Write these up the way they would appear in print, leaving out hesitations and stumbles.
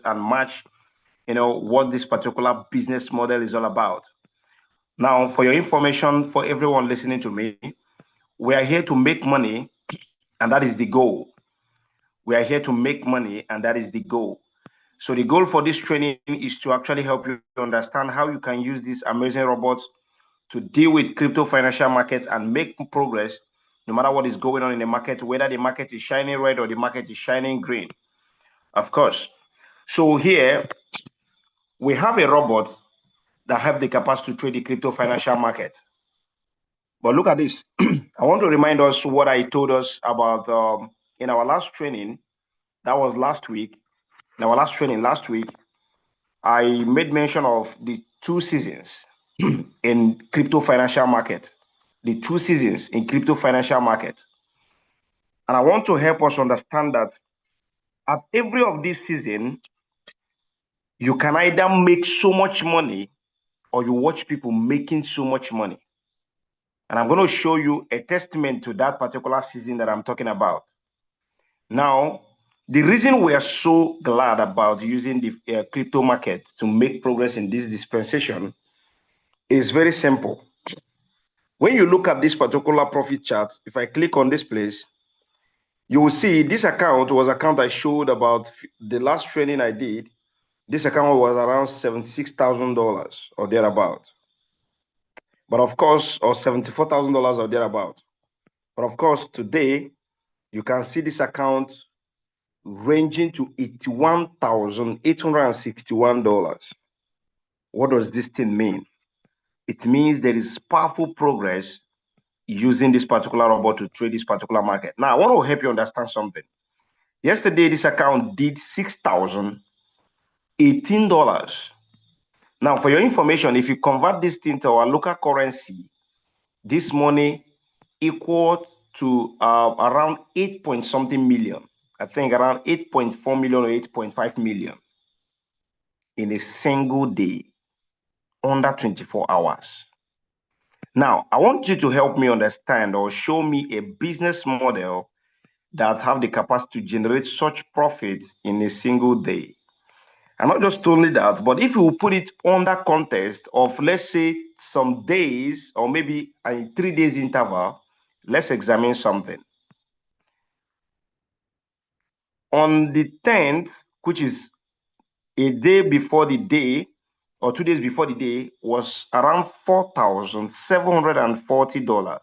and match, what this particular business model is all about. Now, for your information, for everyone listening to me, we are here to make money, and that is the goal. We are here to make money, and that is the goal. So the goal for this training is to actually help you understand how you can use these amazing robots to deal with crypto financial market and make progress no matter what is going on in the market, whether the market is shining red or the market is shining green, of course. So here we have a robot that have the capacity to trade the crypto financial market. But look at this. I want to remind us what I told us about in our last training. That was last week. In our last training last week, I made mention of the 2 seasons in crypto financial market. The 2 seasons in crypto financial market. And I want to help us understand that at every of this season, you can either make so much money or you watch people making so much money. And I'm going to show you a testament to that particular season that I'm talking about. Now, the reason we are so glad about using the crypto market to make progress in this dispensation is very simple. When you look at this particular profit chart, if I click on this place, you will see this account was account I showed about the last training I did. This account was around $76,000 or thereabout. But of course, or $74,000 or thereabout. But of course, today, you can see this account ranging to $81,861. What does this thing mean? It means there is powerful progress using this particular robot to trade this particular market. Now, I want to help you understand something. Yesterday, this account did $6,018. Now, for your information, if you convert this thing to our local currency, this money equal to around 8 point something million. I think around 8.4 million or 8.5 million in a single day, under 24 hours. Now, I want you to help me understand or show me a business model that have the capacity to generate such profits in a single day. And not just only that, but if you put it under context of, let's say, some days or maybe a 3 days interval, let's examine something. On the 10th, which is a day before the day, or 2 days before the day, was around $4,740.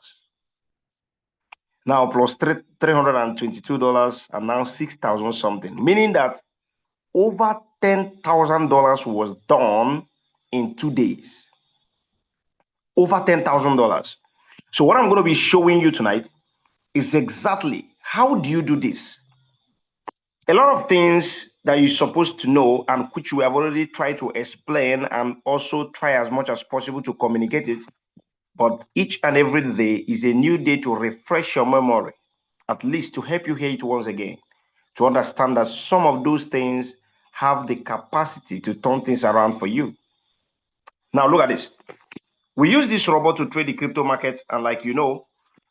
Now plus $322 and now 6,000 something, meaning that over $10,000 was done in 2 days. Over $10,000. So what I'm going to be showing you tonight is exactly how do you do this. A lot of things that you're supposed to know and which we have already tried to explain and also try as much as possible to communicate it. But each and every day is a new day to refresh your memory, at least to help you hear it once again, to understand that some of those things have the capacity to turn things around for you. Now, look at this. We use this robot to trade the crypto market, and like you know,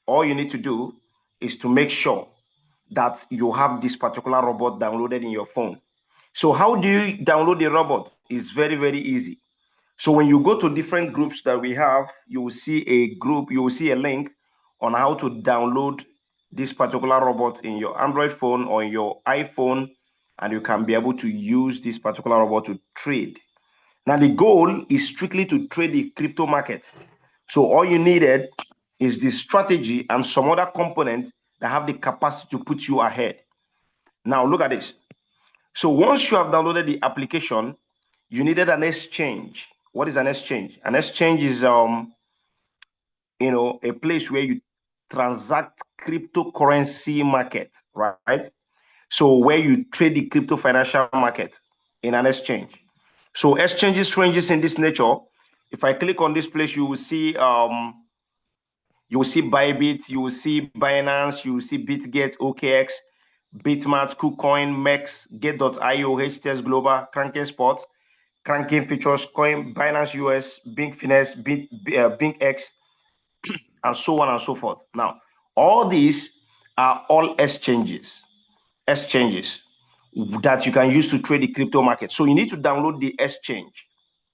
all you need to do is to make sure that you have this particular robot downloaded in your phone. So how do you download the robot? It's very, very easy. So when you go to different groups that we have, you will see a group, you will see a link on how to download this particular robot in your Android phone or in your iPhone, and you can be able to use this particular robot to trade. Now, the goal is strictly to trade the crypto market. So all you needed is the strategy and some other components that have the capacity to put you ahead. Now, look at this. So once you have downloaded the application, you needed an exchange. What is an exchange? An exchange is a place where you transact cryptocurrency market, right? So where you trade the crypto financial market in an exchange. So exchanges ranges in this nature. If I click on this place, you will see Bybit, you will see Binance, you will see BitGet, OKX, Bitmart, KuCoin, MEX, Get.io, HTS Global, Kraken Spot, Kraken Futures Coin, Binance US, Bink Finesse, BinkX, and so on and so forth. Now, all these are all exchanges. that you can use to trade the crypto market. So you need to download the exchange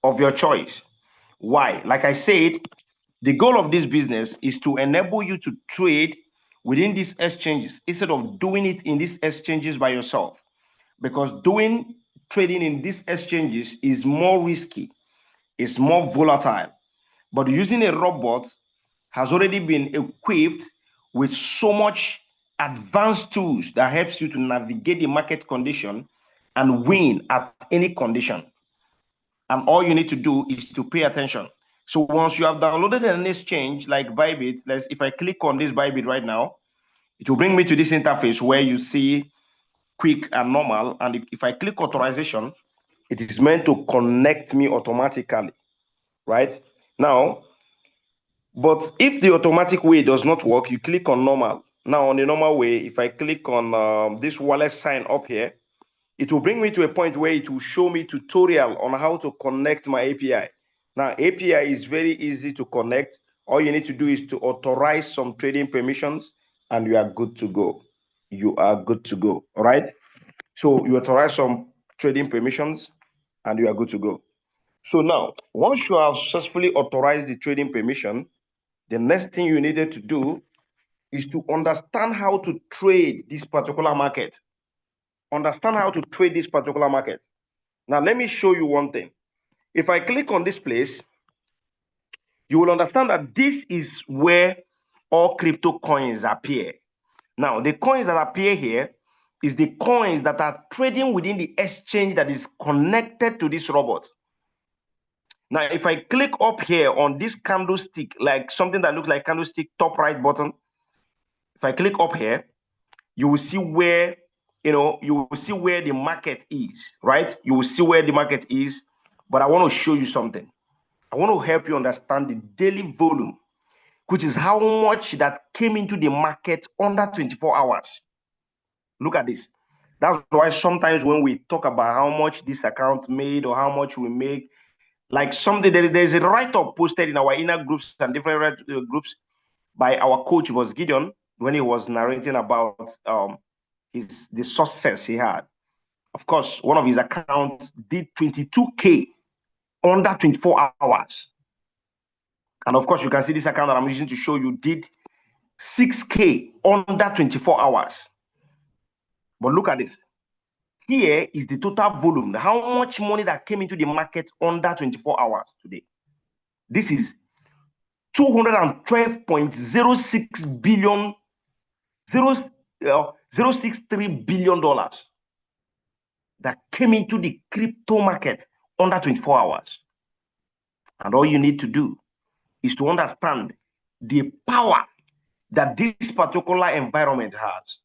of your choice. Why? Like I said, the goal of this business is to enable you to trade within these exchanges instead of doing it in these exchanges by yourself. Because doing trading in these exchanges is more risky, it's more volatile. But using a robot has already been equipped with so much advanced tools that helps you to navigate the market condition and win at any condition. And all you need to do is to pay attention. So once you have downloaded an exchange like Bybit, if I click on this Bybit right now, it will bring me to this interface where you see quick and normal. And if I click authorization, it is meant to connect me automatically, right? Now, but if the automatic way does not work, you click on normal. Now, on the normal way, if I click on this wallet sign up here, it will bring me to a point where it will show me tutorial on how to connect my API. Now, API is very easy to connect. All you need to do is to authorize some trading permissions and you are good to go. You are good to go, all right? So you authorize some trading permissions and you are good to go. So now, once you have successfully authorized the trading permission, the next thing you needed to do is to understand how to trade this particular market. Understand how to trade this particular market. Now, let me show you one thing. If I click on this place, you will understand that this is where all crypto coins appear. Now, the coins that appear here is the coins that are trading within the exchange that is connected to this robot. Now, if I click up here on this candlestick, like something that looks like candlestick top right button, if I click up here, you will see where, you will see where the market is, right? You will see where the market is, but I want to show you something. I want to help you understand the daily volume, which is how much that came into the market under 24 hours. Look at this. That's why sometimes when we talk about how much this account made or how much we make, like something, there's a write-up posted in our inner groups and different groups by our coach, was Gideon, when he was narrating about the success he had. Of course, one of his accounts did 22K under 24 hours. And of course, you can see this account that I'm using to show you did 6K under 24 hours. But look at this. Here is the total volume, how much money that came into the market under 24 hours today. This is $212.06 billion, $0.063 billion that came into the crypto market under 24 hours. And all you need to do is to understand the power that this particular environment has.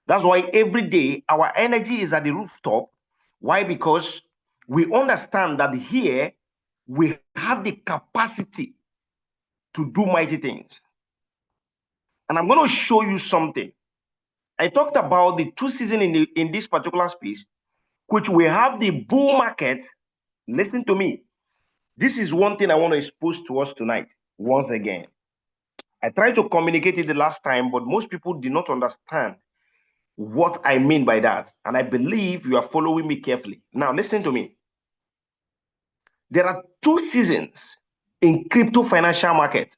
That's why every day our energy is at the rooftop. Why? Because we understand that here we have the capacity to do mighty things. And I'm going to show you something. I talked about the two seasons in this particular space, which we have the bull market. Listen to me. This is one thing I want to expose to us tonight, once again. I tried to communicate it the last time, but most people did not understand what I mean by that. And I believe you are following me carefully. Now, listen to me. There are two seasons in crypto financial market.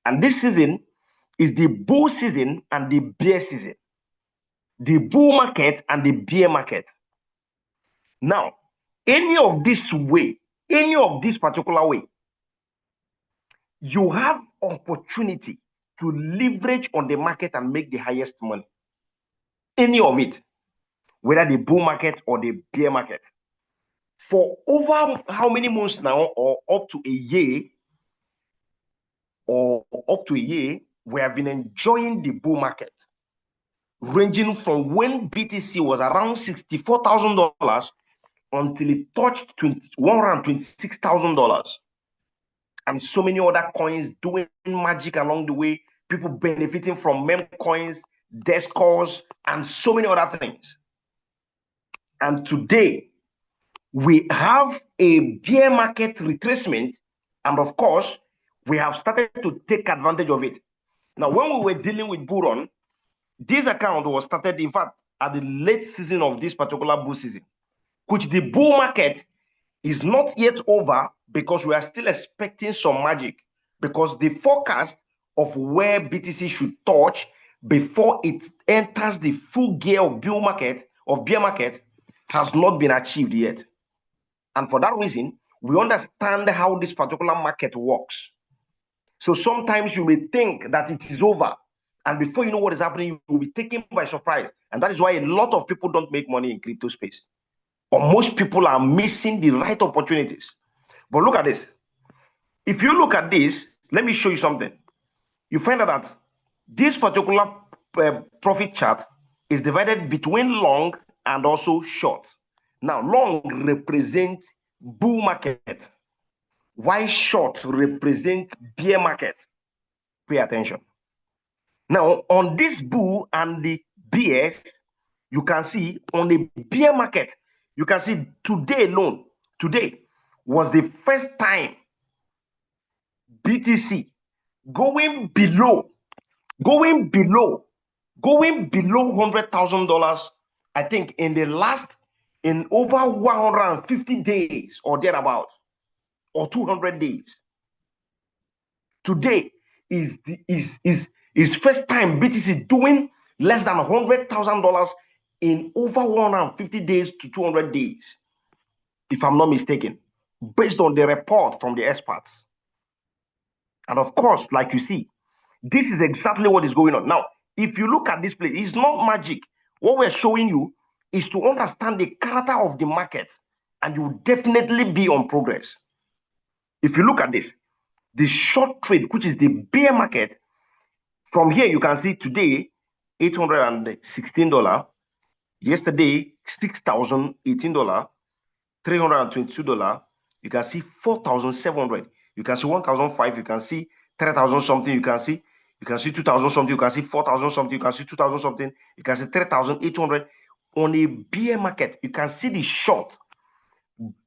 And this season is the bull season and the bear season. The bull market and the bear market. Now, any of this particular way, you have opportunity to leverage on the market and make the highest money. Any of it, whether the bull market or the bear market. For over how many months now, or up to a year, we have been enjoying the bull market, ranging from when BTC was around $64,000 until it touched $126,000. And so many other coins doing magic along the way, people benefiting from meme coins, Descos, and so many other things. And today, we have a bear market retracement, and of course, we have started to take advantage of it. Now, when we were dealing with Buron, this account was started, in fact, at the late season of this particular bull season, which the bull market is not yet over because we are still expecting some magic, because the forecast of where BTC should touch before it enters the full gear of bear market has not been achieved yet. And for that reason, we understand how this particular market works. So sometimes you may think that it is over, and before you know what is happening, you will be taken by surprise. And that is why a lot of people don't make money in crypto space, or most people are missing the right opportunities. But look at this. If you look at this, let me show you something. You find out that this particular profit chart is divided between long and also short. Now, long represents bull market, while short represents bear market. Pay attention. Now, on this bull and the bear, you can see on a bear market, you can see today alone, today was the first time BTC going below $100,000, I think in over 150 days or thereabout, or 200 days. Today is first time BTC doing less than $100,000 in over 150 days to 200 days, if I'm not mistaken, based on the report from the experts. And of course, like you see, this is exactly what is going on. Now, if you look at this place, it's not magic. What we're showing you is to understand the character of the market, and you will definitely be on progress. If you look at this, the short trade, which is the bear market, from here you can see today $816, yesterday $6,018, $322. You can see 4,700. You can see 1,005. You can see 3,000 something. You can see 2,000 something. You can see 4,000 something. You can see 2,000 something. You can see 3,800 on a bear market. You can see the short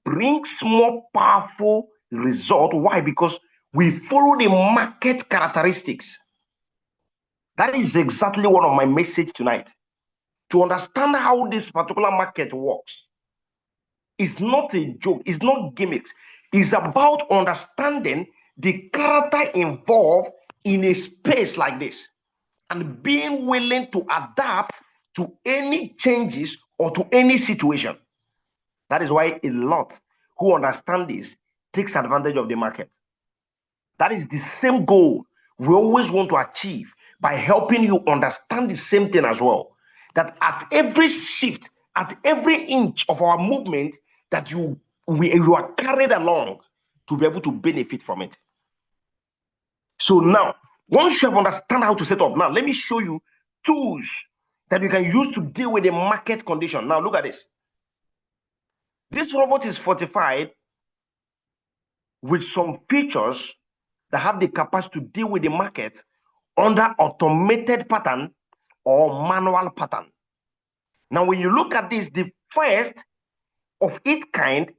brings more powerful result. Why? Because we follow the market characteristics. That is exactly one of my message tonight. To understand how this particular market works. It's not a joke. It's not gimmicks. It's about understanding the character involved in a space like this and being willing to adapt to any changes or to any situation. That is why a lot who understand this takes advantage of the market. That is the same goal we always want to achieve by helping you understand the same thing as well. That at every shift, at every inch of our movement, that you are carried along to be able to benefit from it. So now, once you have understand how to set up, now let me show you tools that you can use to deal with the market condition. Now look at this. This robot is fortified with some features that have the capacity to deal with the market under automated pattern or manual pattern. Now, when you look at this, the first of its kind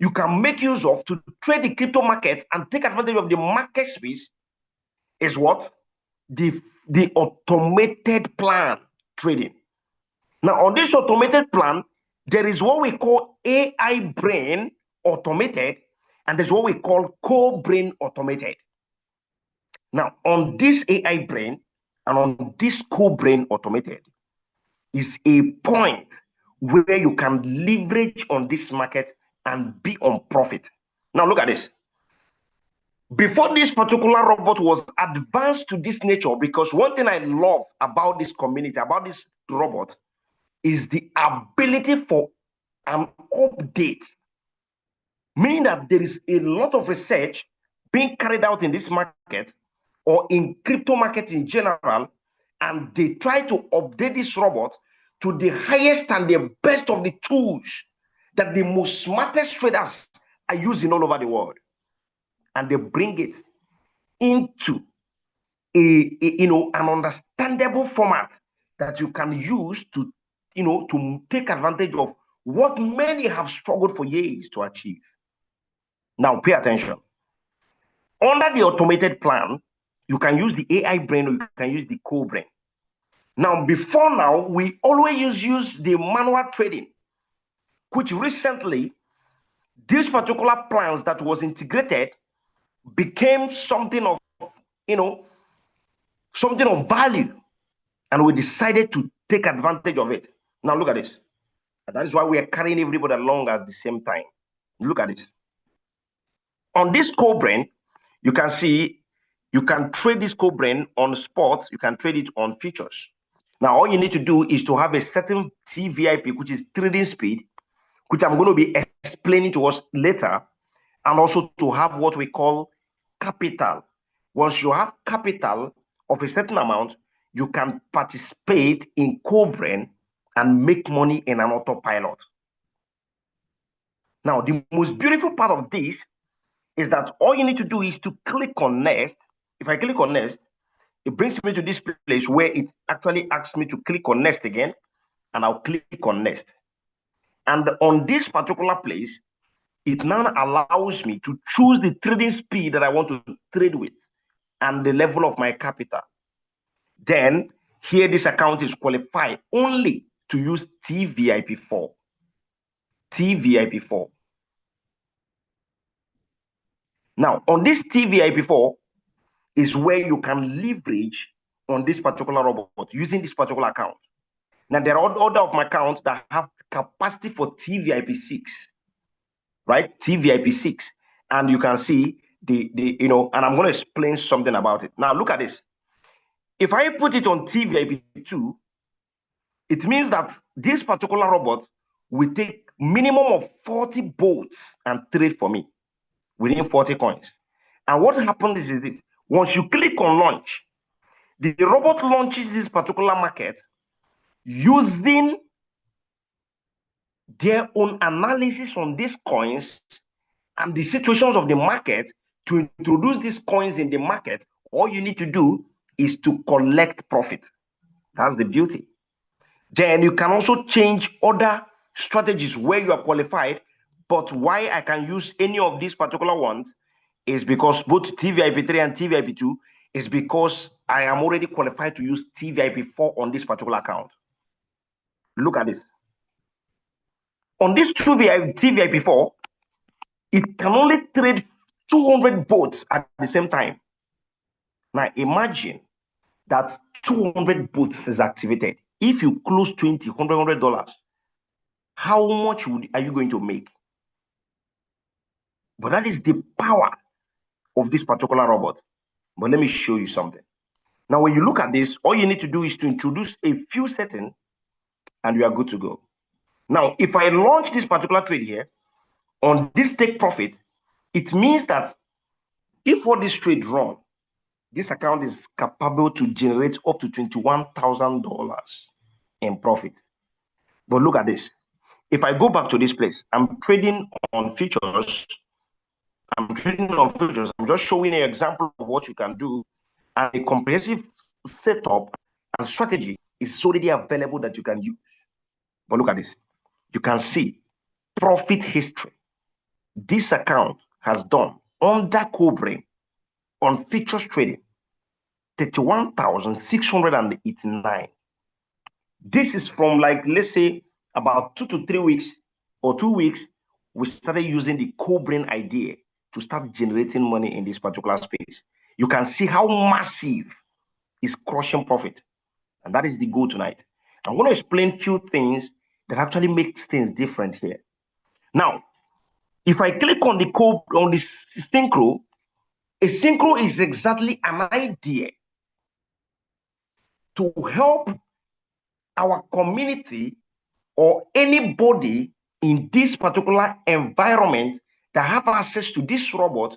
you can make use of to trade the crypto market and take advantage of the market space is what? The automated plan trading. Now, on this automated plan, there is what we call AI brain automated, and there's what we call core brain automated. Now, on this AI brain and on this core brain automated is a point where you can leverage on this market and be on profit. Now, look at this. Before this particular robot was advanced to this nature, because one thing I love about this community, about this robot, is the ability for an update. Meaning that there is a lot of research being carried out in this market or in crypto market in general, and they try to update this robot to the highest and the best of the tools that the most smartest traders are using all over the world. And they bring it into an understandable format that you can use to take advantage of what many have struggled for years to achieve. Now, pay attention. Under the automated plan, you can use the AI brain or you can use the core brain. Now, before now, we always use the manual trading, which recently, these particular plans that was integrated became something of, something of value. And we decided to take advantage of it. Now, look at this. And that is why we are carrying everybody along at the same time. Look at this. On this co-brain, you can see you can trade this co-brain on spots, you can trade it on futures. Now, all you need to do is to have a certain TVIP, which is trading speed, which I'm going to be explaining to us later, and also to have what we call capital. Once you have capital of a certain amount, you can participate in co-brain and make money in an autopilot. Now, the most beautiful part of this is that all you need to do is to click on next. If I click on next, it brings me to this place where it actually asks me to click on next again, and I'll click on next. And on this particular place, it now allows me to choose the trading speed that I want to trade with and the level of my capital. Then here, this account is qualified only to use TVIP4. TVIP4. Now, on this TVIP4 is where you can leverage on this particular robot using this particular account. Now, there are other of my accounts that have capacity for TVIP6, right? TVIP6. And you can see and I'm going to explain something about it. Now, look at this. If I put it on TVIP2, it means that this particular robot will take minimum of 40 boats and trade for me within 40 coins. And what happens is this. Once you click on launch, the robot launches this particular market using their own analysis on these coins and the situations of the market to introduce these coins in the market. All you need to do is to collect profit. That's the beauty. Then you can also change other strategies where you are qualified. But why I can use any of these particular ones is because both TVIP3 and TVIP2 is because I am already qualified to use TVIP4 on this particular account. Look at this. On this TVIP4, it can only trade 200 boats at the same time. Now imagine that 200 boats is activated. If you close 20, $100, how much are you going to make? But that is the power of this particular robot. But let me show you something. Now, when you look at this, all you need to do is to introduce a few settings and you are good to go. Now, if I launch this particular trade here on this take profit, it means that if for this trade run, this account is capable to generate up to $21,000 in profit. But look at this. If I go back to this place, I'm trading on futures. I'm just showing an example of what you can do. And a comprehensive setup and strategy is already available that you can use. But look at this. You can see profit history. This account has done under co-brain on futures trading 31,689. This is from, like, let's say about 2 to 3 weeks or 2 weeks, we started using the co-brain idea to start generating money in this particular space. You can see how massive is crushing profit. And that is the goal tonight. I'm going to explain a few things that actually makes things different here. Now, if I click on the Synchro, a Synchro is exactly an idea to help our community or anybody in this particular environment that have access to this robot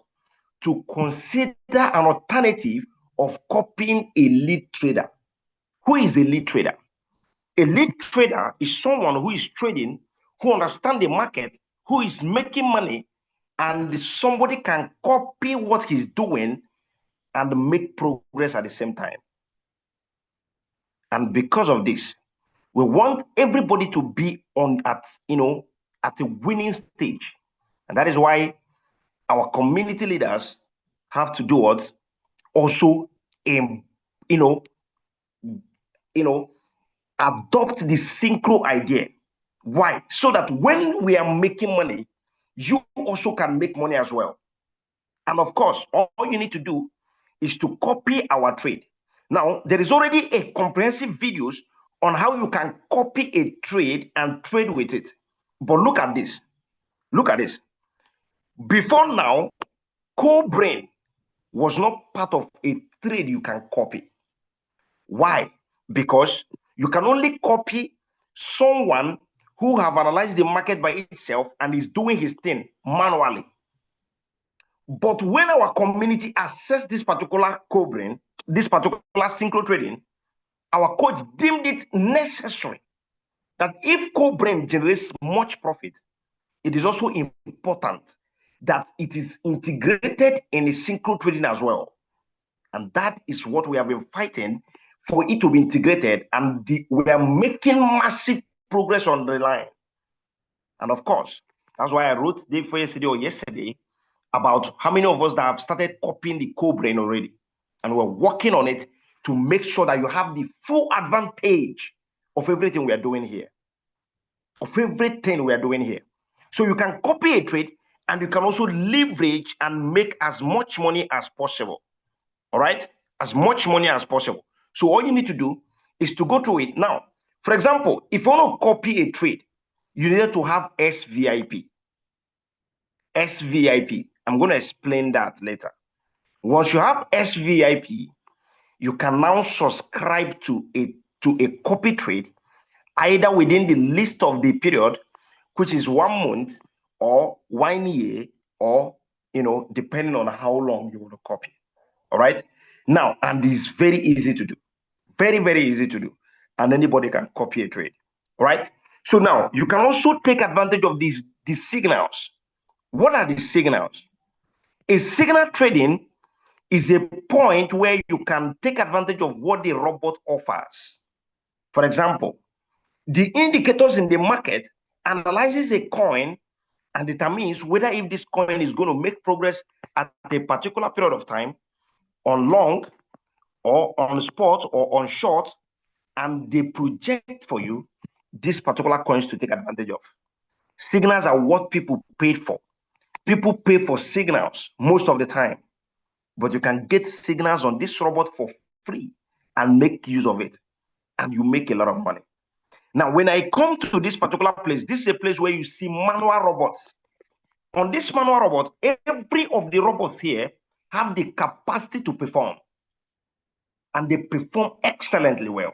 to consider an alternative of copying a lead trader. Who is a lead trader? A lead trader is someone who is trading, who understands the market, who is making money, and somebody can copy what he's doing and make progress at the same time. And because of this, we want everybody to be at a winning stage. And that is why our community leaders have to do what? Also, adopt the Synchro idea. Why? So that when we are making money, you also can make money as well. And of course, all you need to do is to copy our trade. Now, there is already a comprehensive videos on how you can copy a trade and trade with it. But look at this. Look at this. Before now, co-brain was not part of a trade you can copy. Why? Because you can only copy someone who have analyzed the market by itself and is doing his thing manually. But when our community assessed this particular co-brain, this particular synchro trading, our coach deemed it necessary that if co-brain generates much profit, it is also important that it is integrated in a synchro trading as well. And that is what we have been fighting for, it to be integrated. And we are making massive progress on the line. And of course, that's why I wrote day before yesterday or yesterday about how many of us that have started copying the co-brain already. And we're working on it to make sure that you have the full advantage of everything we are doing here. So you can copy a trade and you can also leverage and make as much money as possible. All right? As much money as possible. So all you need to do is to go through it. Now, for example, if you want to copy a trade, you need to have SVIP. SVIP. I'm going to explain that later. Once you have SVIP, you can now subscribe to a copy trade, either within the list of the period, which is 1 month or 1 year, or depending on how long you want to copy. All right. Now, and it's very easy to do. Very, very easy to do. And anybody can copy a trade. All right. So now you can also take advantage of these signals. What are the signals? A signal trading is a point where you can take advantage of what the robot offers. For example, the indicators in the market analyzes a coin and determines whether if this coin is going to make progress at a particular period of time on long or on spot or on short, and they project for you these particular coins to take advantage of. Signals are what people paid for. People pay for signals most of the time, but you can get signals on this robot for free and make use of it, and you make a lot of money. Now, when I come to this particular place, this is a place where you see manual robots. On this manual robot, every of the robots here have the capacity to perform, and they perform excellently well,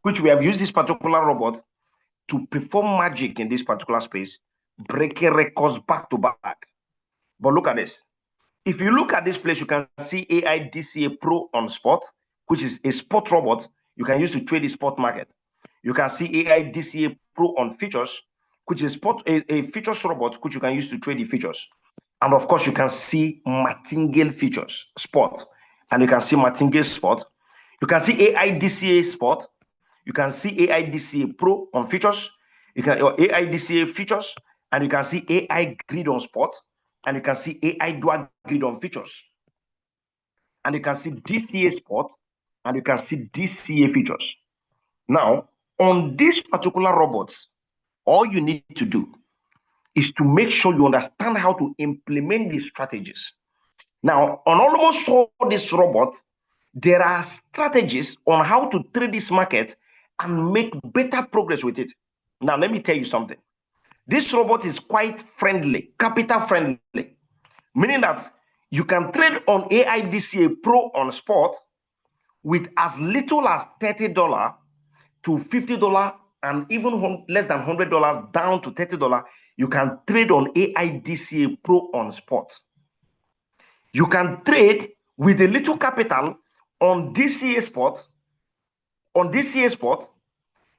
which we have used this particular robot to perform magic in this particular space, breaking records back to back. But look at this. If you look at this place, you can see AI DCA Pro on spot, which is a spot robot you can use to trade the spot market. You can see AI DCA Pro on futures, which is a futures robot which you can use to trade the futures. And of course, you can see martingale futures spot, and you can see martingale spot. You can see AI DCA spot. You can see AI DCA Pro on futures. You can AI DCA futures, and you can see AI grid on spot, and you can see AI dual grid on futures. And you can see DCA spot, and you can see DCA futures. Now, on this particular robot, all you need to do is to make sure you understand how to implement these strategies. Now, on almost all these robots, there are strategies on how to trade this market and make better progress with it. Now, let me tell you something. This robot is quite friendly, capital friendly, meaning that you can trade on AIDCA Pro on spot with as little as $30 to $50 and even less than $100 down to $30. You can trade on AIDCA Pro on spot. You can trade with a little capital on DCA spot. On DCA spot,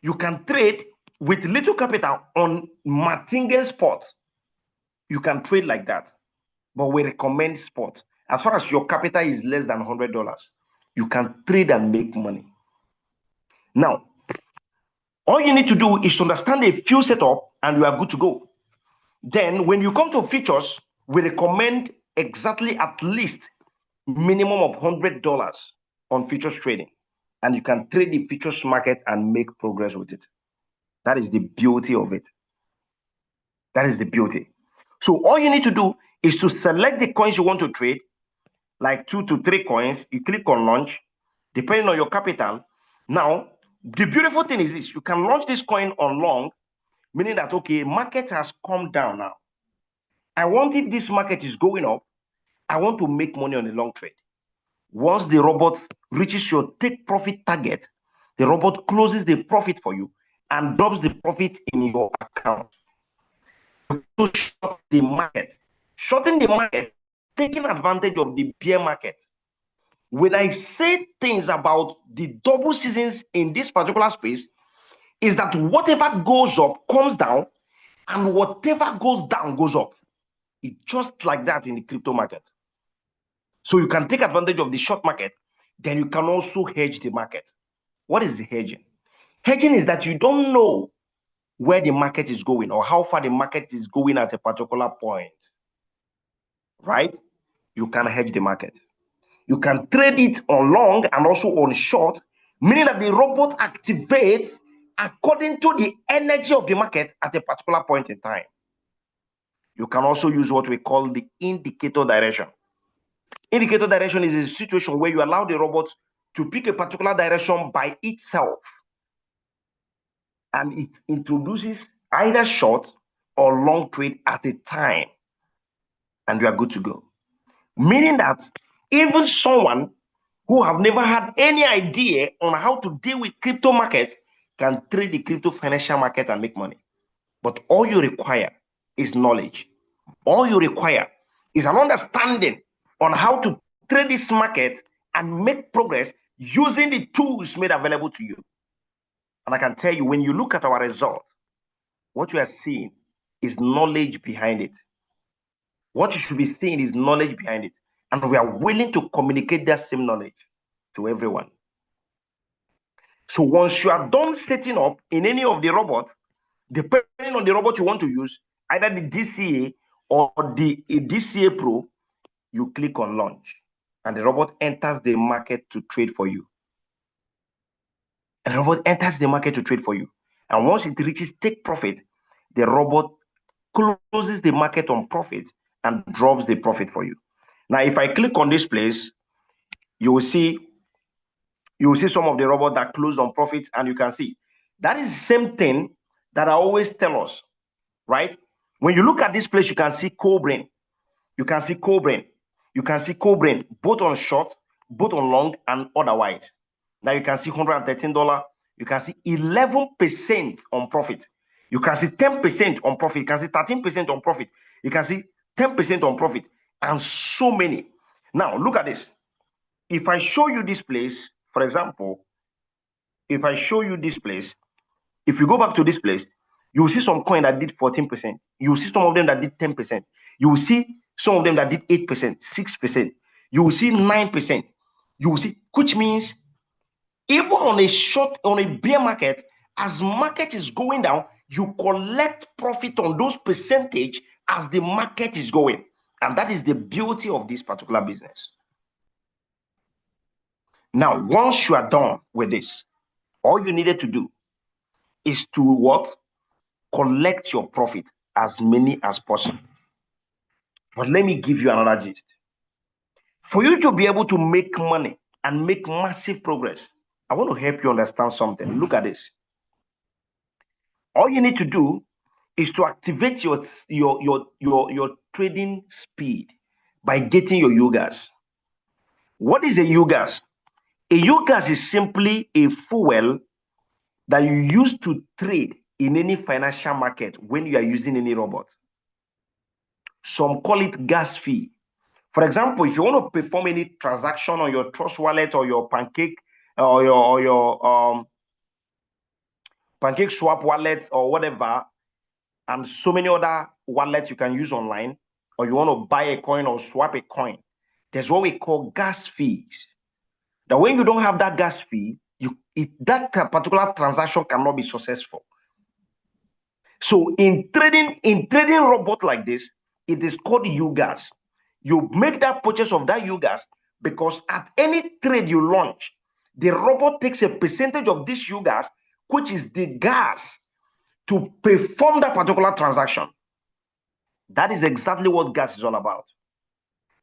you can trade with little capital on martingale spot. You can trade like that, but we recommend spot. As far as your capital is less than $100, you can trade and make money. Now, all you need to do is to understand a few setup and you are good to go. Then when you come to features, we recommend exactly at least minimum of $100 on futures trading. and you can trade the futures market and make progress with it. That is the beauty of it. That is the beauty. So all you need to do is to select the coins you want to trade, like 2 to 3 coins. You click on launch, depending on your capital. Now, the beautiful thing is this: you can launch this coin on long, meaning that, okay, market has come down now. I want, if this market is going up, I want to make money on a long trade. Once the robot reaches your take profit target, the robot closes the profit for you and drops the profit in your account. To short the market, shorting the market, taking advantage of the bear market. When I say things about the double seasons in this particular space, is that whatever goes up comes down, and whatever goes down goes up. It's just like that in the crypto market. So you can take advantage of the short market, then you can also hedge the market. What is the hedging? Hedging is that you don't know where the market is going or how far the market is going at a particular point, right? You can hedge the market. You can trade it on long and also on short, meaning that the robot activates according to the energy of the market at a particular point in time. You can also use what we call the indicator direction. Indicator direction is a situation where you allow the robot to pick a particular direction by itself, and it introduces either short or long trade at a time, and you are good to go. Meaning that even someone who have never had any idea on how to deal with crypto market can trade the crypto financial market and make money. But all you require is knowledge. All you require is an understanding on how to trade this market and make progress using the tools made available to you. And I can tell you, when you look at our result, what you are seeing is knowledge behind it. What you should be seeing is knowledge behind it. And we are willing to communicate that same knowledge to everyone. So once you are done setting up in any of the robots, depending on the robot you want to use, either the DCA or the DCA Pro, you click on launch, and the robot enters the market to trade for you. And the robot enters the market to trade for you. And once it reaches take profit, the robot closes the market on profit and drops the profit for you. Now, if I click on this place, you will see some of the robots that closed on profit, and you can see that is the same thing that I always tell us, right? When you look at this place, you can see Cobrain, you can see Cobrain, you can see Cobrain, both on short, both on long, and otherwise. Now you can see $113, you can see 11% on profit, you can see 10% on profit, you can see 13% on profit, you can see 10% on profit, and so many. Now look at this. If I show you this place, for example, if I show you this place, if you go back to this place, you will see some coin that did 14%. You will see some of them that did 10%. You will see some of them that did 8%, 6%. You will see 9%. You will see, which means even on a bear market, as market is going down, you collect profit on those percentage as the market is going. And that is the beauty of this particular business. Now, once you are done with this, all you needed to do is to what? Collect your profit, as many as possible. But let me give you another gist. For you to be able to make money and make massive progress, I want to help you understand something. Look at this. All you need to do is to activate your trading speed by getting your uGas. What is a uGas? A uGas is simply a fuel that you use to trade in any financial market when you are using any robot. Some call it gas fee. For example, if you want to perform any transaction on your Trust wallet or your Pancake or your Pancake Swap wallet or whatever, and so many other wallets you can use online, or you want to buy a coin or swap a coin, there's what we call gas fees. Now, when you don't have that gas fee, that particular transaction cannot be successful. So in trading robot like this, it is called uGas. You make that purchase of that uGas because at any trade you launch, The robot takes a percentage of this uGas, which is the gas, to perform that particular transaction. That is exactly what gas is all about.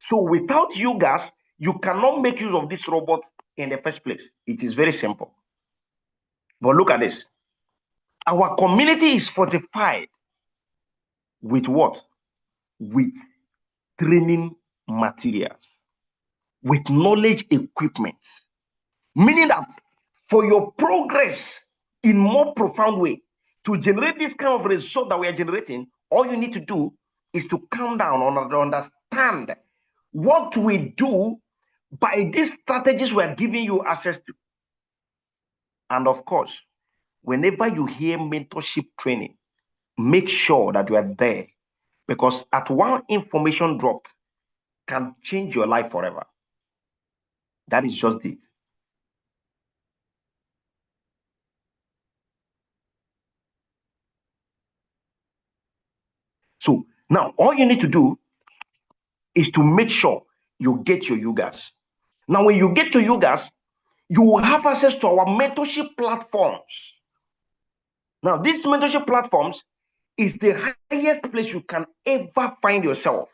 So without uGas, you cannot make use of this robot in the first place. It is very simple. But look at this. Our community is fortified with what? With training materials, with knowledge equipment. Meaning that for your progress in more profound way, to generate this kind of result that we are generating, all you need to do is to calm down and understand what we do by these strategies we are giving you access to. And of course, whenever you hear mentorship training, make sure that you are there, because at one information dropped can change your life forever. That is just it. So now all you need to do is to make sure you get your uGas. Now, when you get to uGas, you will have access to our mentorship platforms. Now, these mentorship platforms is the highest place you can ever find yourself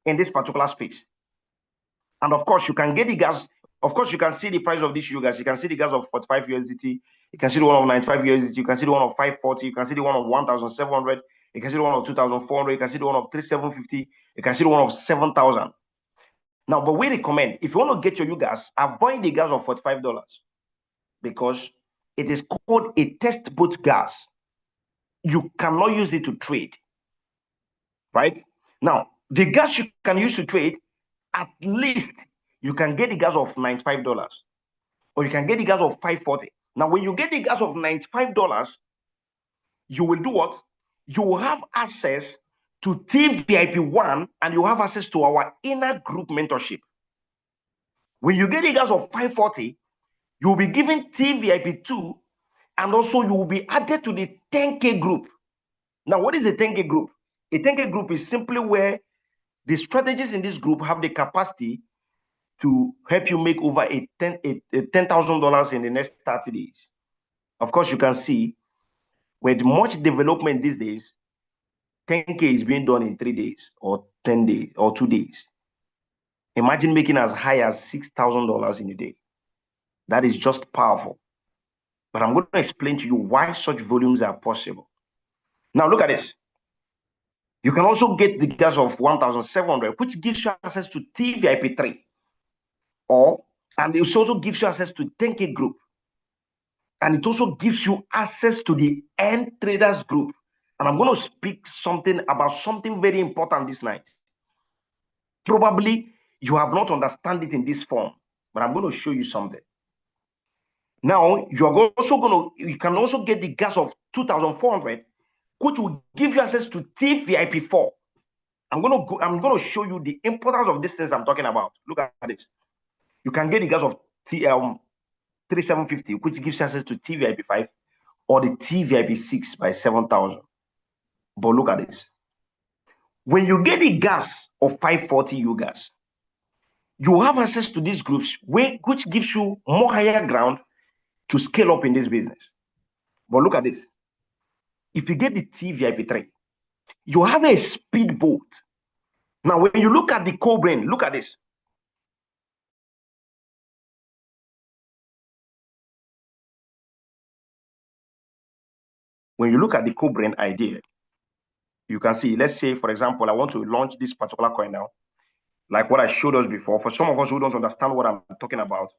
in this particular space. And of course, you can get the gas. Of course, you can see the price of this uGas. You can see the gas of 45 USDT. You can see the one of 95 USDT. You can see the one of 540. You can see the one of 1,700. You can see the one of 2,400. You can see the one of 3,750. You can see the one of 7,000. Now, but we recommend, if you want to get your uGas, avoid the gas of $45 because it is called a test boat gas. You cannot use it to trade, right? Now, the gas you can use to trade, at least you can get the gas of $95 or you can get the gas of 540. Now, when you get the gas of $95, you will do what? You will have access to TVIP1 and you have access to our inner group mentorship. When you get the gas of 540, you will be given TVIP2 and also you will be added to the 10K group. Now, what is a 10K group? A 10K group is simply where the strategists in this group have the capacity to help you make over $10,000 in the next 30 days. Of course, you can see with much development these days, 10K is being done in 3 days or 10 days or 2 days. Imagine making as high as $6,000 in a day. That is just powerful. But I'm going to explain to you why such volumes are possible. Now, look at this. You can also get the gas of 1,700, which gives you access to TVIP3. And it also gives you access to 10K group. And it also gives you access to the end traders group. And I'm going to speak something about something very important this night. Probably you have not understand it in this form, but I'm going to show you something. Now, you can also get the gas of 2,400, which will give you access to TVIP4. I'm going to show you the importance of these things I'm talking about. Look at this. You can get the gas of 3,750, which gives you access to TVIP5 or the TVIP6 by 7,000. But look at this. When you get the gas of 540 uGas, you have access to these groups, which gives you more higher ground to scale up in this business. But look at this. If you get the TVIP3, you have a speedboat. Now, when you look at the co-brain, look at this. When you look at the co-brain idea, you can see, let's say, for example, I want to launch this particular coin now, like what I showed us before. For some of us who don't understand what I'm talking about,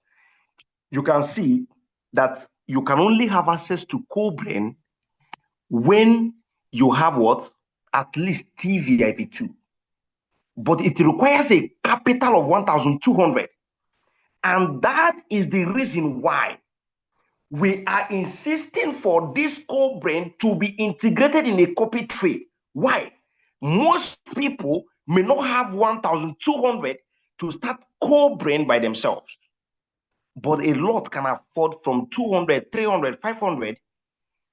you can see that you can only have access to co-brain when you have what? At least TVIP2. But it requires a capital of 1,200. And that is the reason why we are insisting for this co-brain to be integrated in a copy trade. Why? Most people may not have 1,200 to start co-brain by themselves. But a lot can afford from 200, 300, 500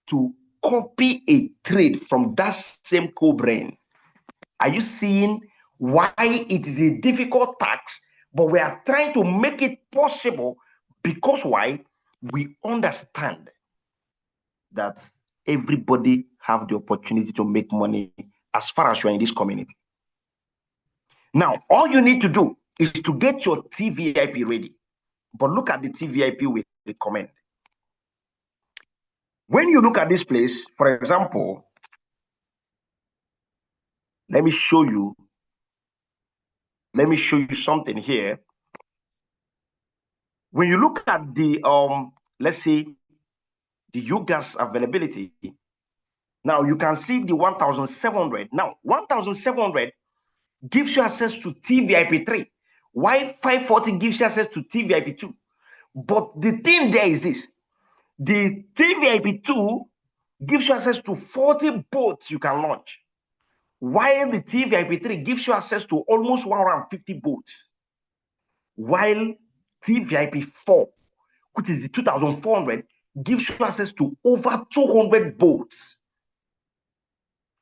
to copy a trade from that same co-brain. Are you seeing why it is a difficult task, but we are trying to make it possible Because why? We understand that everybody have the opportunity to make money as far as you're in this community. Now, all you need to do is to get your TVIP ready. But look at the TVIP we recommend. When you look at this place, for example, let me show you something here. When you look at the let's say the uGas availability, now you can see the 1,700. Now 1,700 gives you access to TVIP 3, while 540 gives you access to TVIP 2. But the thing there is this: the TVIP 2 gives you access to 40 boats you can launch, while the TVIP 3 gives you access to almost 150 boats, while TVIP 4, which is the 2,400, gives you access to over 200 boats.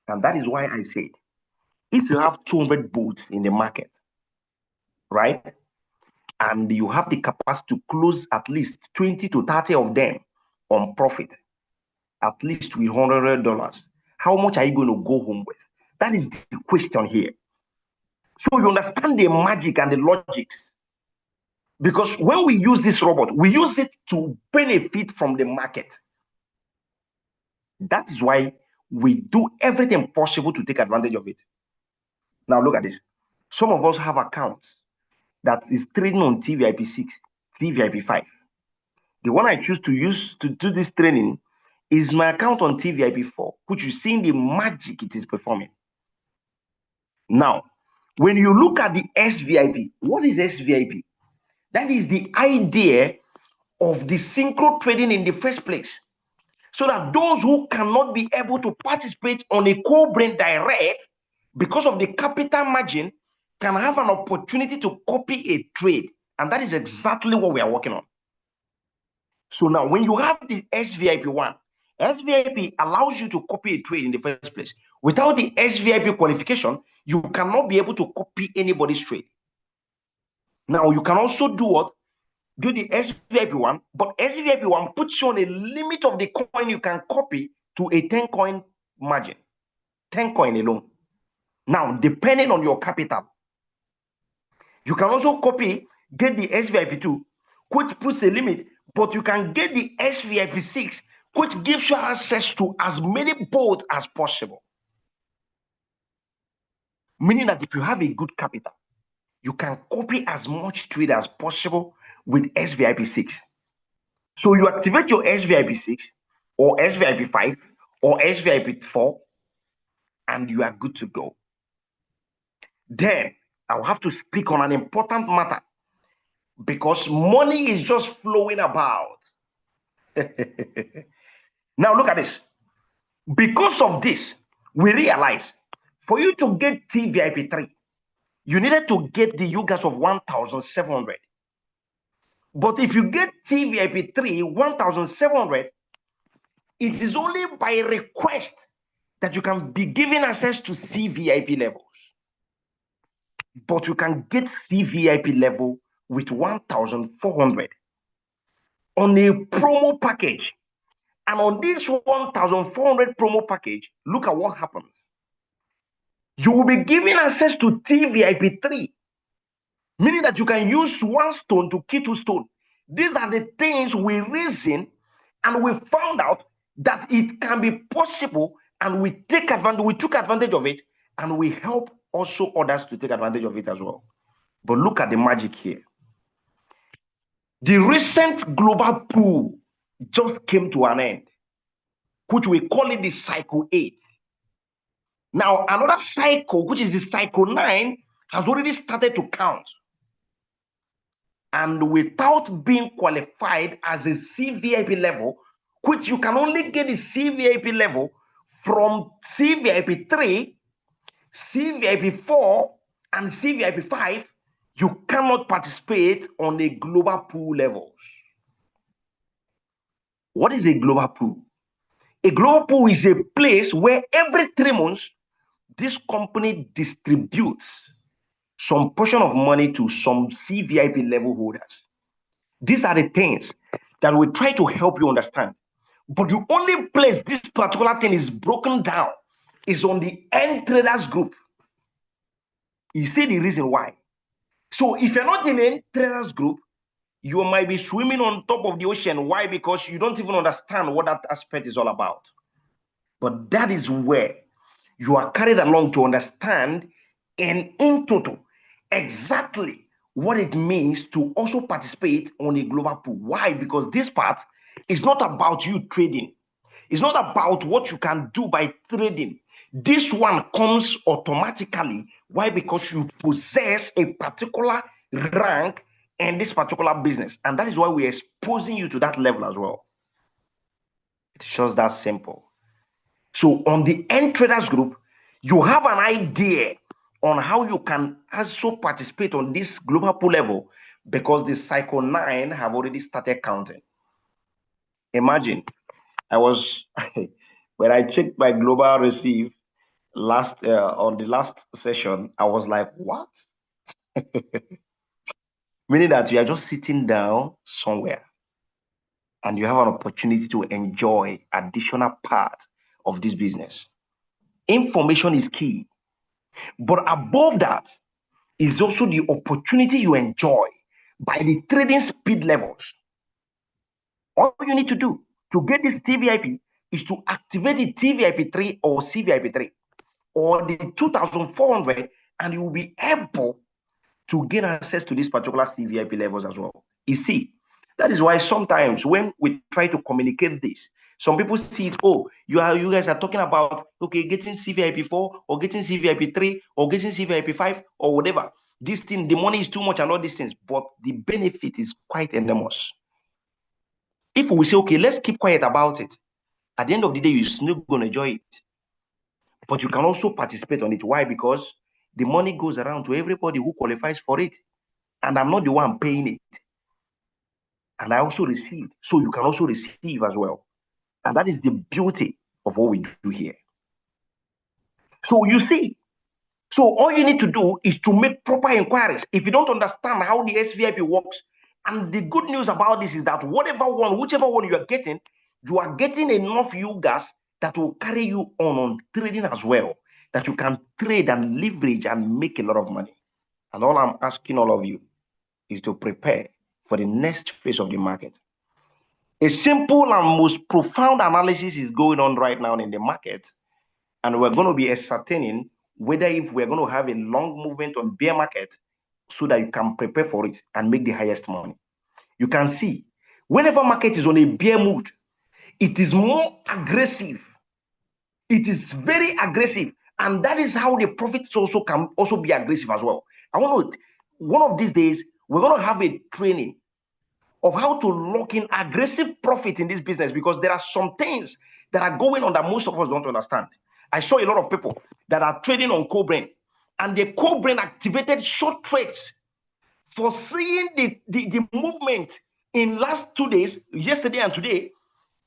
And that is why I said, if you have 200 boats in the market, right, and you have the capacity to close at least 20 to 30 of them on profit, at least with $100, how much are you going to go home with? That is the question here. So you understand the magic and the logics. Because when we use this robot, we use it to benefit from the market. That is why we do everything possible to take advantage of it. Now look at this. Some of us have accounts that is trading on TVIP 6, TVIP 5. The one I choose to use to do this training is my account on TVIP 4, which you see in the magic it is performing. Now, when you look at the SVIP, what is SVIP? That is the idea of the synchro trading in the first place. So that those who cannot be able to participate on a co-brain direct because of the capital margin can have an opportunity to copy a trade. And that is exactly what we are working on. So now when you have the SVIP 1, SVIP allows you to copy a trade in the first place. Without the SVIP qualification, you cannot be able to copy anybody's trade. Now you can also do what? Do the SVIP 1, but SVIP 1 puts you on a limit of the coin you can copy to a 10 coin margin, 10 coin alone. Now, depending on your capital, you can also get the SVIP 2, which puts a limit, but you can get the SVIP 6, which gives you access to as many boats as possible. Meaning that if you have a good capital, you can copy as much trade as possible with SVIP 6. So you activate your SVIP 6 or SVIP 5 or SVIP 4, and you are good to go. Then I'll have to speak on an important matter because money is just flowing about. Now look at this. Because of this, we realize for you to get TVIP 3, you needed to get the uGas of 1,700. But if you get TVIP 3, 1,700, it is only by request that you can be given access to CVIP levels. But you can get CVIP level with 1,400 on a promo package. And on this 1,400 promo package, look at what happens. You will be given access to TVIP 3, meaning that you can use one stone to kill two stones. These are the things we reasoned and we found out that it can be possible, and we took advantage of it, and we help also others to take advantage of it as well. But look at the magic here. The recent global pool just came to an end, which we call it the cycle 8. Now, another cycle, which is the cycle 9, has already started to count. And without being qualified as a CVIP level, which you can only get the CVIP level from CVIP 3, CVIP 4, and CVIP 5, you cannot participate on the global pool levels. What is a global pool? A global pool is a place where every 3 months, this company distributes some portion of money to some CVIP level holders. These are the things that we try to help you understand. But the only place this particular thing is broken down is on the end traders group. You see the reason why. So if you're not in the end traders group, you might be swimming on top of the ocean. Why? Because you don't even understand what that aspect is all about. But that is where you are carried along to understand and in total exactly what it means to also participate on a global pool. Why? Because this part is not about you trading. It's not about what you can do by trading. This one comes automatically. Why? Because you possess a particular rank in this particular business. And that is why we're exposing you to that level as well. It's just that simple. So on the end traders group, you have an idea on how you can also participate on this global pool level because the cycle 9 have already started counting. Imagine, I was when I checked my global receive last on the last session, I was like, what? Meaning that you are just sitting down somewhere and you have an opportunity to enjoy additional part of this business. Information is key. But above that is also the opportunity you enjoy by the trading speed levels. All you need to do to get this TVIP is to activate the TVIP3 or CVIP3 or the 2400, and you will be able to gain access to these particular CVIP levels as well. You see, that is why sometimes when we try to communicate this, some people see it, oh, you guys are talking about, okay, getting CVIP4 or getting CVIP3 or getting CVIP5 or whatever. This thing, the money is too much and all these things, but the benefit is quite enormous. If we say, okay, let's keep quiet about it, at the end of the day, you're still going to enjoy it. But you can also participate on it. Why? Because the money goes around to everybody who qualifies for it. And I'm not the one paying it. And I also receive. So you can also receive as well. And that is the beauty of what we do here. So you see, so all you need to do is to make proper inquiries. If you don't understand how the SVIP works, and the good news about this is that whichever one you are getting enough uGas that will carry you on trading as well, that you can trade and leverage and make a lot of money. And all I'm asking all of you is to prepare for the next phase of the market. A simple and most profound analysis is going on right now in the market, and we're going to be ascertaining whether if we're going to have a long movement on bear market so that you can prepare for it and make the highest money. You can see whenever market is on a bear mood, it is more aggressive. It is very aggressive, and that is how the profits also can also be aggressive as well. I want to, one of these days, we're going to have a training of how to lock in aggressive profit in this business, because there are some things that are going on that most of us don't understand. I saw a lot of people that are trading on co-brain, and the co-brain activated short trades for seeing the movement in last 2 days, yesterday and today,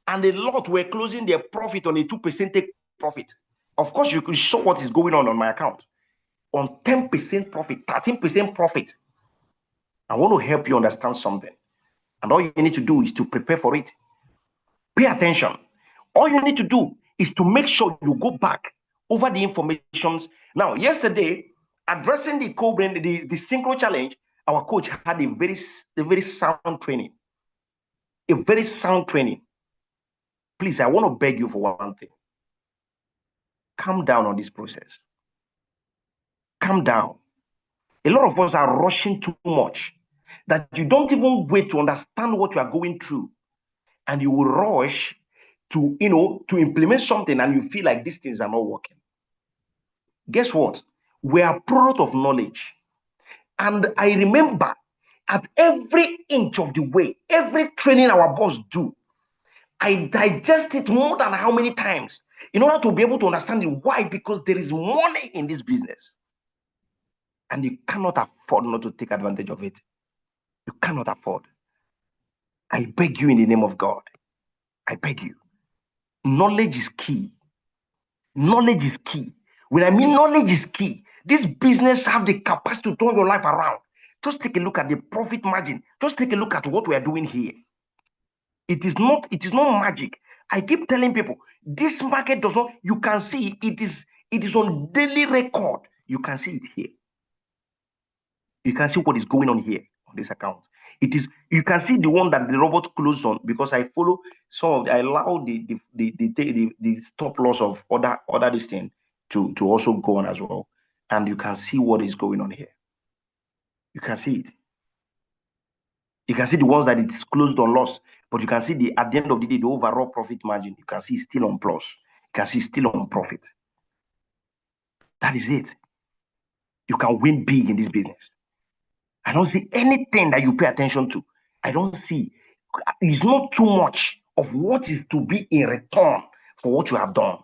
and a lot were closing their profit on a 2% take profit. Of course, you can show what is going on my account. On 10% profit, 13% profit. I want to help you understand something. And all you need to do is to prepare for it. Pay attention. All you need to do is to make sure you go back over the informations. Now, yesterday, addressing the co-brain, the Synchro challenge, our coach had a very sound training. A very sound training. Please, I want to beg you for one thing. Calm down on this process. Calm down. A lot of us are rushing too much that you don't even wait to understand what you are going through, and you will rush to implement something, and you feel like these things are not working. Guess what? We are product of knowledge. And I remember at every inch of the way, every training our boss do, I digest it more than how many times in order to be able to understand it. Why? Because there is money in this business. And you cannot afford not to take advantage of it. You cannot afford. I beg you in the name of God. I beg you. Knowledge is key. Knowledge is key. When I mean knowledge is key, this business have the capacity to turn your life around. Just take a look at the profit margin. Just take a look at what we are doing here. It is not magic. I keep telling people, this market does not, you can see it is on daily record. You can see it here. You can see what is going on here on this account. You can see the one that the robot closed on, because I follow some of I allow the stop loss of other this thing to also go on as well. And you can see what is going on here. You can see it. You can see the ones that it's closed on loss, but you can see at the end of the day, the overall profit margin, you can see it's still on plus. You can see it's still on profit. That is it. You can win big in this business. I don't see anything that you pay attention to. I don't see. It's not too much of what is to be in return for what you have done,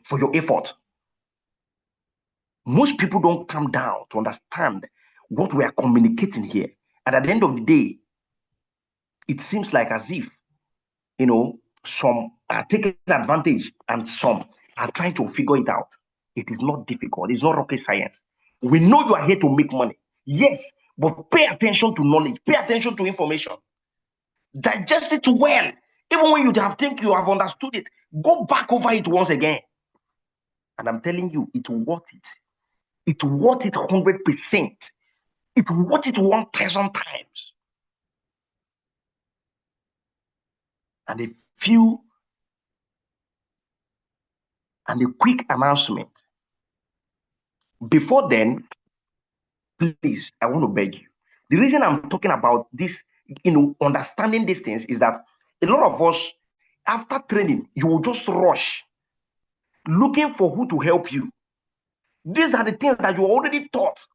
for your effort. Most people don't come down to understand what we are communicating here. And at the end of the day, it seems like as if, some are taking advantage and some are trying to figure it out. It is not difficult. It's not rocket science. We know you are here to make money. Yes, but pay attention to knowledge. Pay attention to information. Digest it well. Even when you think you have understood it, go back over it once again. And I'm telling you, it's worth it. It's worth it 100%. It's worth it 1,000 times. And a quick announcement. Before then, please, I want to beg you. The reason I'm talking about this, understanding these things, is that a lot of us, after training, you will just rush looking for who to help you. These are the things that you already taught.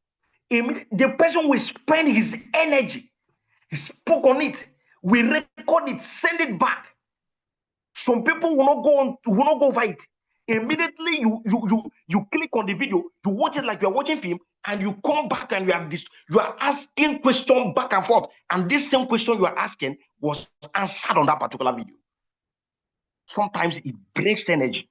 The person will spend his energy, he spoke on it, we record it, send it back. Some people will not go over it. Immediately you click on the video, you watch it like you are watching film, and you come back and you are asking questions back and forth, and this same question you are asking was answered on that particular video. Sometimes it breaks energy.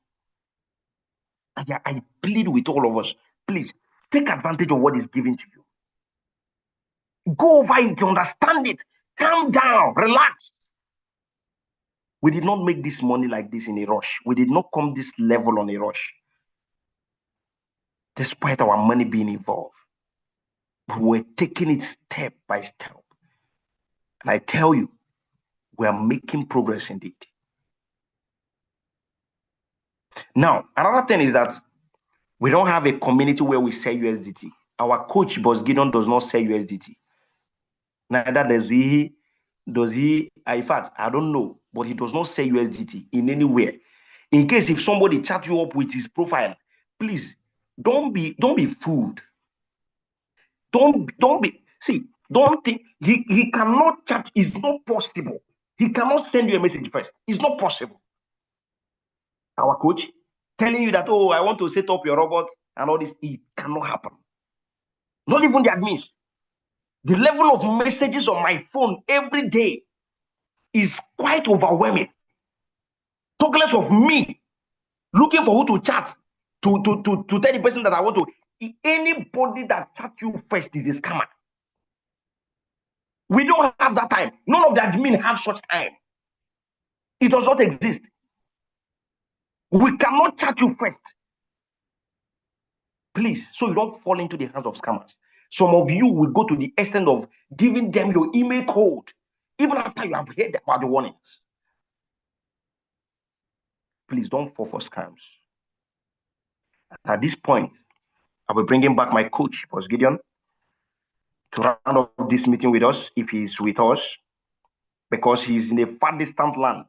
I plead with all of us, please take advantage of what is given to you. Go over it, understand it, calm down, relax. We did not make this money like this in a rush. We did not come this level on a rush, despite our money being involved. But we're taking it step by step. And I tell you, we are making progress indeed. Now, another thing is that we don't have a community where we sell USDT. Our coach, Boss Gideon, does not sell USDT. Neither does he. In fact, I don't know, but he does not sell USDT in anywhere. In case if somebody chat you up with his profile, please don't be fooled. Don't think he cannot chat. It's not possible. He cannot send you a message first. It's not possible. Our coach telling you that, oh, I want to set up your robots and all this, it cannot happen. Not even the admins. The level of messages on my phone every day is quite overwhelming. Talk less of me looking for who to chat to tell the person that I want to. Anybody that chat you first is a scammer. We don't have that time. None of the admin have such time. It does not exist. We cannot chat you first. Please, so you don't fall into the hands of scammers. Some of you will go to the extent of giving them your email code, even after you have heard about the warnings. Please don't fall for scams. At this point, I will bring him back my coach, Boss Gideon, to round off this meeting with us, if he's with us, because he's in a far distant land,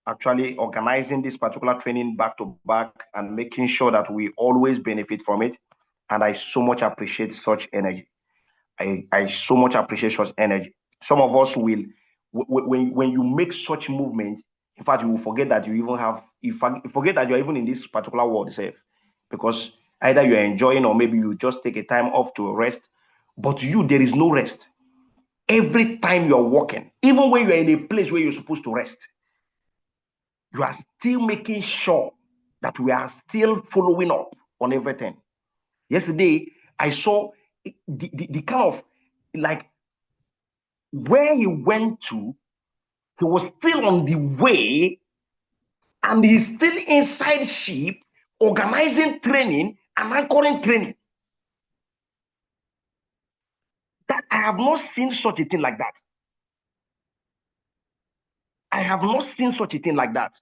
actually organizing this particular training back to back and making sure that we always benefit from it. And I so much appreciate such energy. I so much appreciate such energy. Some of us will, when you make such movement, in fact, you will forget that you even have, you forget that you're even in this particular world itself, because either you're enjoying or maybe you just take a time off to rest. But there is no rest. Every time you're working, even when you're in a place where you're supposed to rest, you are still making sure that we are still following up on everything. Yesterday, I saw the kind of like where he went to, he was still on the way, and he's still inside ship, organizing training and anchoring training. That I have not seen such a thing like that. I have not seen such a thing like that.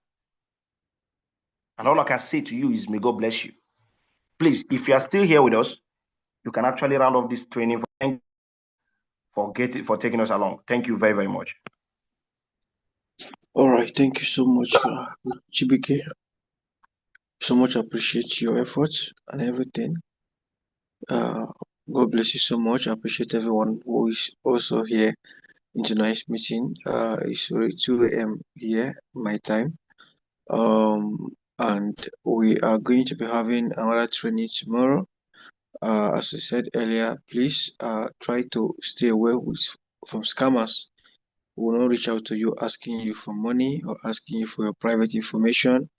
And all I can say to you is, may God bless you. Please, if you are still here with us, you can actually round off this training. For taking us along. Thank you very, very much. All right, thank you so much, Chibike. So much appreciate your efforts and everything. Uh, God bless you so much. I appreciate everyone who is also here in tonight's meeting. It's already 2 a.m. here, my time. And we are going to be having another training tomorrow. As I said earlier, please try to stay away from scammers who will not reach out to you asking you for money or asking you for your private information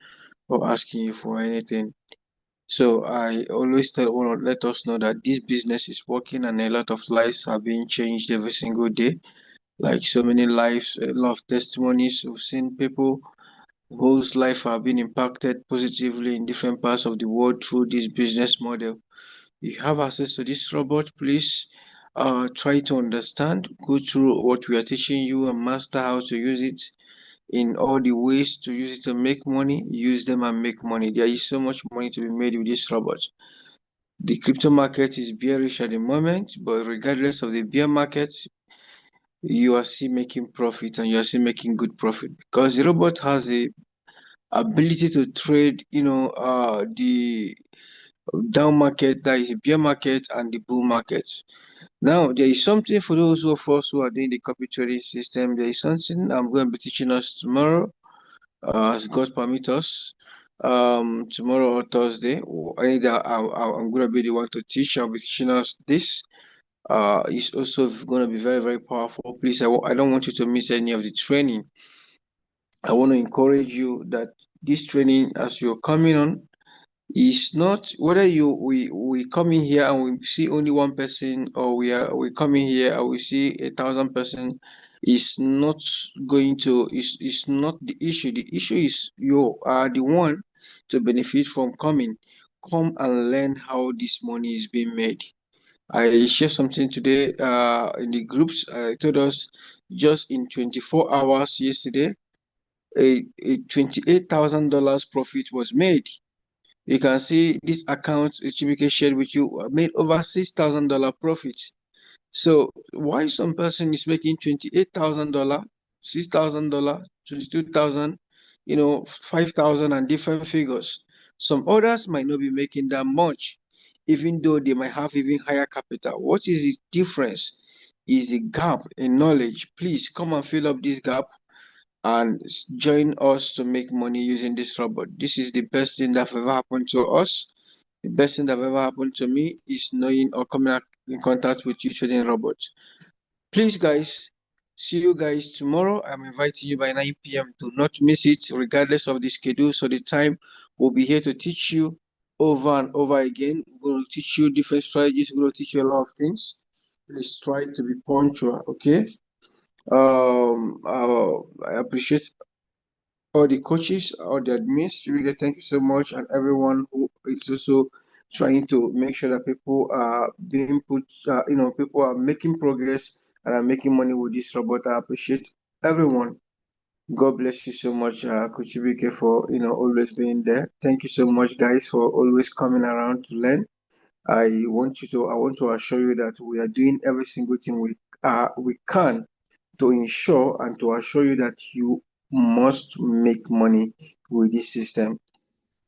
or asking you for anything. So I always want to let us know that this business is working and a lot of lives are being changed every single day. Like so many lives, a lot of testimonies. We've seen people whose life have been impacted positively in different parts of the world through this business model. If you have access to this robot, please try to understand, go through what we are teaching you and master how to use it in all the ways to use it to make money. Use them and make money. There is so much money to be made with this robot. The crypto market is bearish at the moment, but regardless of the bear market, you are still making profit and you are still making good profit because the robot has a ability to trade, the down market, that is a bear market, and the bull market. Now, there is something for those of us who are doing the copy trading system. There is something I'm going to be teaching us tomorrow, as God permit us. Tomorrow or Thursday, either I'm going to be the one to teach. I'll be teaching us this. It's also going to be very, very powerful. Please, I don't want you to miss any of the training. I want to encourage you that this training, as you're coming on, is not whether we come in here and we see only one person, or we come in here and we see 1,000 person. Is not going to is not the issue. The issue is you are the one to benefit from coming. Come and learn how this money is being made. I shared something today in the groups. I told us just in 24 hours yesterday, a $28,000 profit was made. You can see this account Chibike shared with you made over $6,000 profit. So why some person is making $28,000, $6,000, 22,000, 5,000 and different figures. Some others might not be making that much, even though they might have even higher capital. What is the difference? Is the gap in knowledge. Please come and fill up this gap and join us to make money using this robot. This is the best thing that ever happened to us. The best thing that ever happened to me is knowing or coming in contact with you trading robots. Please, guys, see you guys tomorrow. I'm inviting you by 9 p.m. Do not miss it, regardless of the schedule. So the time we'll be here to teach you over and over again. We're going to teach you different strategies. We're going to teach you a lot of things. Please try to be punctual, okay? I appreciate all the coaches, all the admins. Really, thank you so much, and everyone who is also trying to make sure that people are being put, people are making progress and are making money with this robot. I appreciate everyone. God bless you so much, Coach Ibike, for always being there. Thank you so much, guys, for always coming around to learn. I want to assure you that we are doing every single thing we can to ensure and to assure you that you must make money with this system.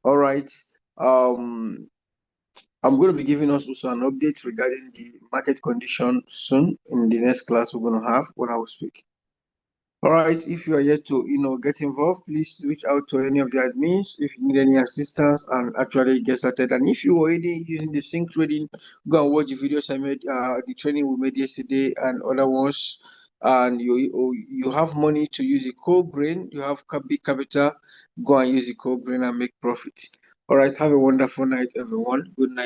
All right. I'm going to be giving us also an update regarding the market condition soon in the next class we're going to have when I will speak. All right, if you are yet to get involved, please reach out to any of the admins if you need any assistance and actually get started. And if you're already using the sync trading, go and watch the videos I made, the training we made yesterday and other ones. And you have money to use the core brain, you have big capital, go and use the core brain and make profit. All right, have a wonderful night, everyone. Good night.